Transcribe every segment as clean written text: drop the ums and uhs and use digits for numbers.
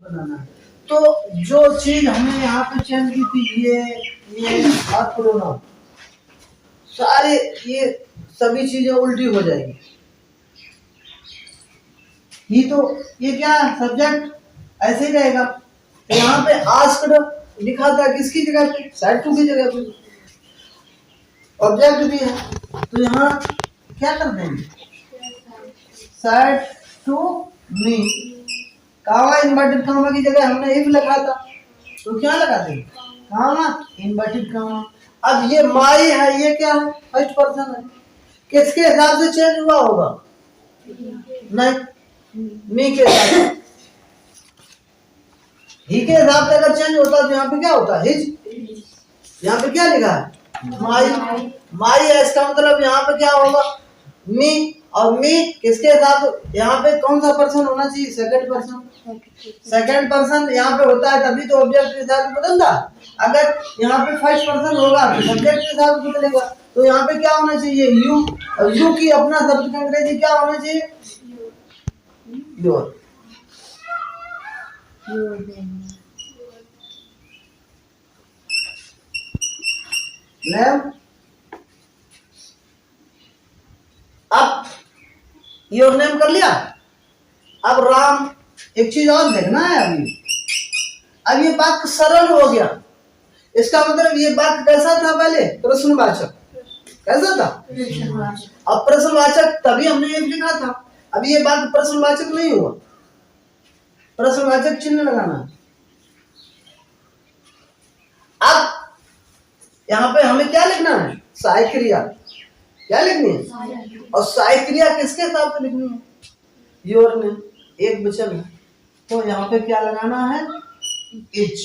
बनाना है। तो जो चीज हमने यहाँ पे चेंज की थी ये और प्रोनाउन सारे ये सभी चीजें उल्टी हो जाएगी। ये तो ये क्या सब्जेक्ट ऐसे ही रहेगा। तो यहाँ पे आस्क्ड लिखा था किसकी जगह पे, साइड टू की जगह पे ऑब्जेक्ट भी है। तो यहाँ क्या कर देंगे, said to me, comma inverted comma की जगह हमने इफ लिखा था तो क्या लगा देंगे, कामा इन्वर्टेड कामा। अब ये माई है, ये क्या है, फर्स्ट पर्सन है, किसके हिसाब से चेंज हुआ होगा, नहीं मी के हिसाब, ही के हिसाब से अगर चेंज होता तो यहाँ पे क्या होता, हिज। यहाँ पे क्या लिखा है, माई। माई है, इसका मतलब यहाँ पे क्या होगा, मी। और मी किसके हिसाब से, यहाँ पे कौन सा पर्सन होना चाहिए, सेकंड पर्सन। सेकंड पर्सन यहाँ पे होता है तभी तो ऑब्जेक्ट के हिसाब से बदलता। अगर यहाँ पे फर्स्ट पर्सन होगा तो सब्जेक्ट के हिसाब से बदलेगा। तो यहाँ पे क्या होना चाहिए, यू। और यू की अपना शब्द का अंग्रेजी क्या होना चाहिए, योर। नेम। अब योर नेम कर लिया। अब राम, एक चीज और देखना है अभी। अब ये वाक्य सरल हो गया, इसका मतलब ये वाक्य कैसा था, पहले प्रश्नवाचक कैसा था, अब प्रश्नवाचक तभी हमने ये लिखा था। अब ये वाक्य प्रश्नवाचक नहीं हुआ, प्रश्नवाचक चिन्ह लगाना है। अब यहाँ पे हमें क्या लिखना है, सहायक क्रिया क्या लिखनी है, और सहायक क्रिया किसके हिसाब से लिखनी है, योर नेम, एक वचन है तो यहाँ पे क्या लगाना है, इज।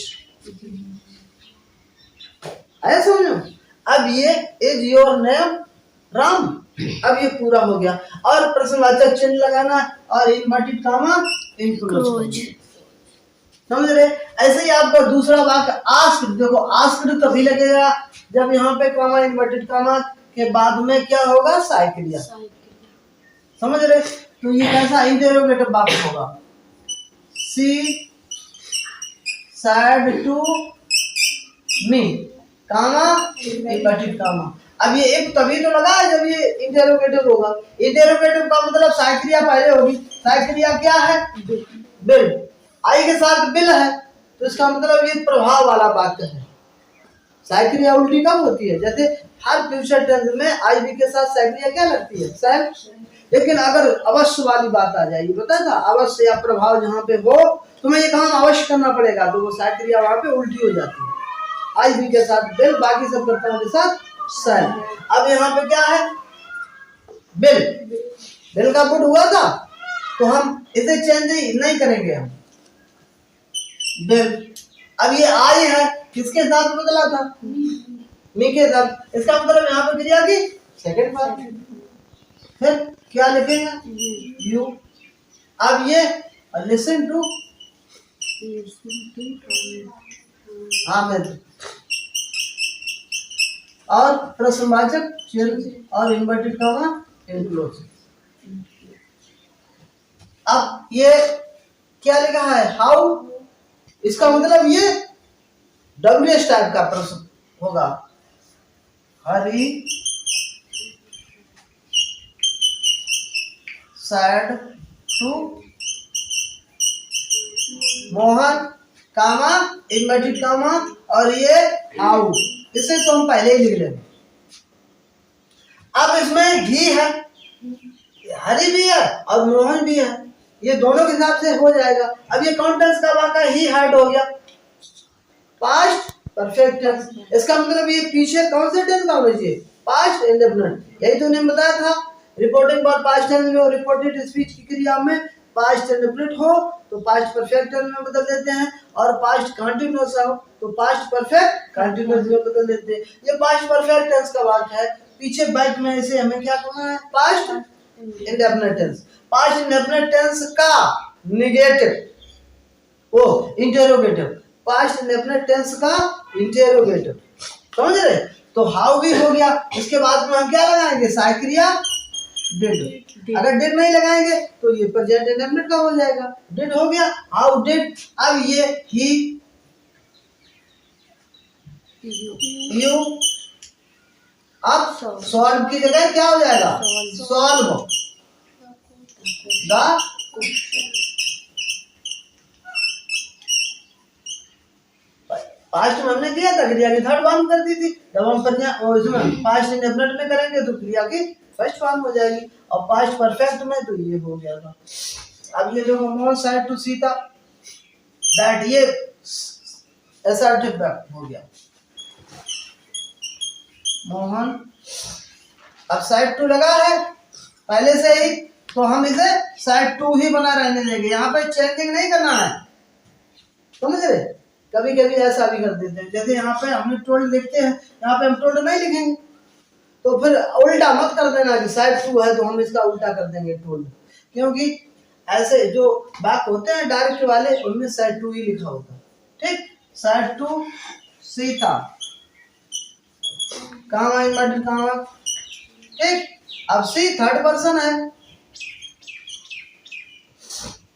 ऐसा समझो। अब ये इज योर नेम राम, अब ये पूरा हो गया। और प्रश्नवाचक चिन्ह लगाना और इनवर्टेड कामा इनक्लोज, समझ रहे। ऐसे ही आपका दूसरा वाक्य आस्क्ड, देखो आस्क्ड तभी लगेगा जब यहाँ पे कामा इनवर्टेड कामा के बाद में क्या होगा, सहायक क्रिया, समझ रहे। तो ये कैसा इंटरोगेटिव वाक्य होगा, she said to me comma inverted comma. अब ये एक तभी तो लगा है जब ये इंटरोगेटिव होगा। इंटरोगेटिव का मतलब सहायक क्रिया पहले होगी। सहायक क्रिया क्या है, बिल, आई के साथ बिल है तो इसका मतलब ये प्रभाव वाला वाक्य है। सहायक क्रिया उल्टी कब होती है, जैसे हर फ्यूचर टेंस में आई बी के साथ सहायक क्रिया क्या लगती है, सैल। लेकिन अगर अवश्य वाली बात आ जाएगी, पता था, अवश्य या प्रभाव जहाँ पे हो तुम्हें ये काम अवश्य करना पड़ेगा तो वो सहायक क्रिया वहां पे उल्टी हो जाती है। आई बी के साथ बिल, बाकी सब कर्ताओं के साथ सैल। अब यहाँ पे क्या है, बिल, बिल का पुट हुआ था तो हम इसे चेंज नहीं करेंगे हम, बिल। अब ये आई है, किसके साथ बदला था, मी के साथ, इसका मतलब यहाँ पे क्रिया की सेकंड पार्ट। फिर क्या लिखेंगे, यू। अब ये लिसन टू आमिर, और प्रश्नवाचक चिन्ह और इन्वर्टेड कामा इनक्लोज। अब ये क्या लिखा है, हाउ, इसका मतलब ये डब्ल्यूएच टाइप का प्रश्न होगा, Hari said to Mohan comma inverted comma, और ये हाउ, इसे तो हम पहले ही लिख लेंगे। अब इसमें ही है, हरी भी है और मोहन भी है, ये दोनों के हिसाब से हो जाएगा। अब ये कौन टेंस का वाक्य, ही हैड हो गया, पास्ट परफेक्ट टेंस। इसका मतलब ये पीछे कौन से टेंस का होना चाहिए, पास्ट इंडेफिनिट। यही तो हमने बताया था, रिपोर्टिंग फॉर पास्ट टेंस में और रिपोर्टेड स्पीच की क्रिया में पास्ट इंडेफिनिट हो तो पास्ट परफेक्ट टेंस में बदल देते हैं, और पास्ट कंटीन्यूअस हो तो पास्ट परफेक्ट कंटीन्यूअस में बदल देते हैं। ये पास्ट परफेक्ट टेंस का वाक्य है, पीछे बैक में इसे हमें क्या करना है, past indefinite tense. Past indefinite tense का निगेटिव वो इंटरोगेटिव, पास्ट इंडेफिनिट टेंस का इंटरोगेटिव, समझ रहे। तो हाउ भी हो गया, इसके बाद में हम क्या लगाएंगे, सहायक क्रिया डिड। अगर डिड नहीं लगाएंगे तो ये प्रेजेंट इंडेफिनिट का हो जाएगा। डिड हो गया, हाउ डिड। अब ये ही, यू, अब सॉल्व की जगह क्या हो जाएगा, सॉल्व द, पास्ट में हमने किया था, क्रिया की थर्ड फॉर्म कर दी थी। जब हम इसमें पास्ट इंडेफिनिट में करेंगे तो क्रिया की फर्स्ट फॉर्म हो जाएगी, और पास्ट परफेक्ट में तो ये हो गया था। अब ये जो Mohan said to Sita that, ये असर्टिव वर्ब हो गया। मोहन, अब साइड टू लगा है पहले से ही, तो हम इसे साइड टू ही बना रहने देंगे, यहाँ पे चेंजिंग नहीं करना है, समझ रहे। कभी कभी ऐसा भी कर देते हैं, जैसे यहाँ पे हमने टोल्ड लिखते हैं, यहाँ पे हम टोल्ड नहीं लिखेंगे, तो फिर उल्टा मत कर देना कि साइड टू है तो हम इसका उल्टा कर देंगे टोल्ड, क्योंकि ऐसे जो वाक्य होते हैं डायरेक्ट वाले, उनमें साइड टू ही लिखा होता है। ठीक, साइड टू सीता, कहाँ इन्वर्टेड कहाँ। ठीक, अब सी थर्ड पर्सन है,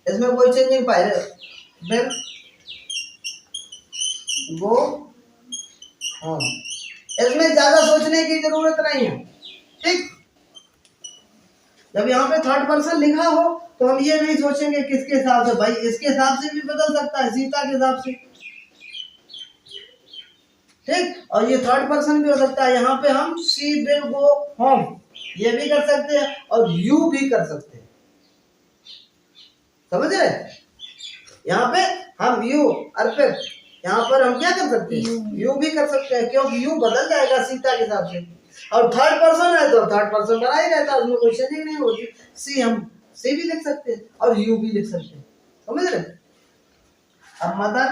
इसमें कोई चेंजिंग पहले देन गो होम, इसमें ज्यादा सोचने की जरूरत नहीं है। ठीक, जब यहाँ पे थर्ड पर्सन लिखा हो तो हम ये नहीं सोचेंगे किसके हिसाब से, भाई इसके हिसाब से भी बदल सकता है, सीता के हिसाब से। ठीक, और ये थर्ड पर्सन भी हो सकता है, यहाँ पे हम सी विल गो होम ये भी कर सकते हैं, और यू भी कर सकते हैं, समझ रहे। यहाँ पे हम यू, अर्पित, यहाँ पर हम क्या कर सकते हैं, यू भी कर सकते हैं, क्योंकि यू बदल जाएगा सीता के हिसाब से, और थर्ड पर्सन है तो थर्ड पर्सन बना ही रहता है, उसमें कोई चेंजिंग नहीं होती। सी हम सी भी लिख सकते हैं और यू भी लिख सकते हैं, समझ रहे। अब मदर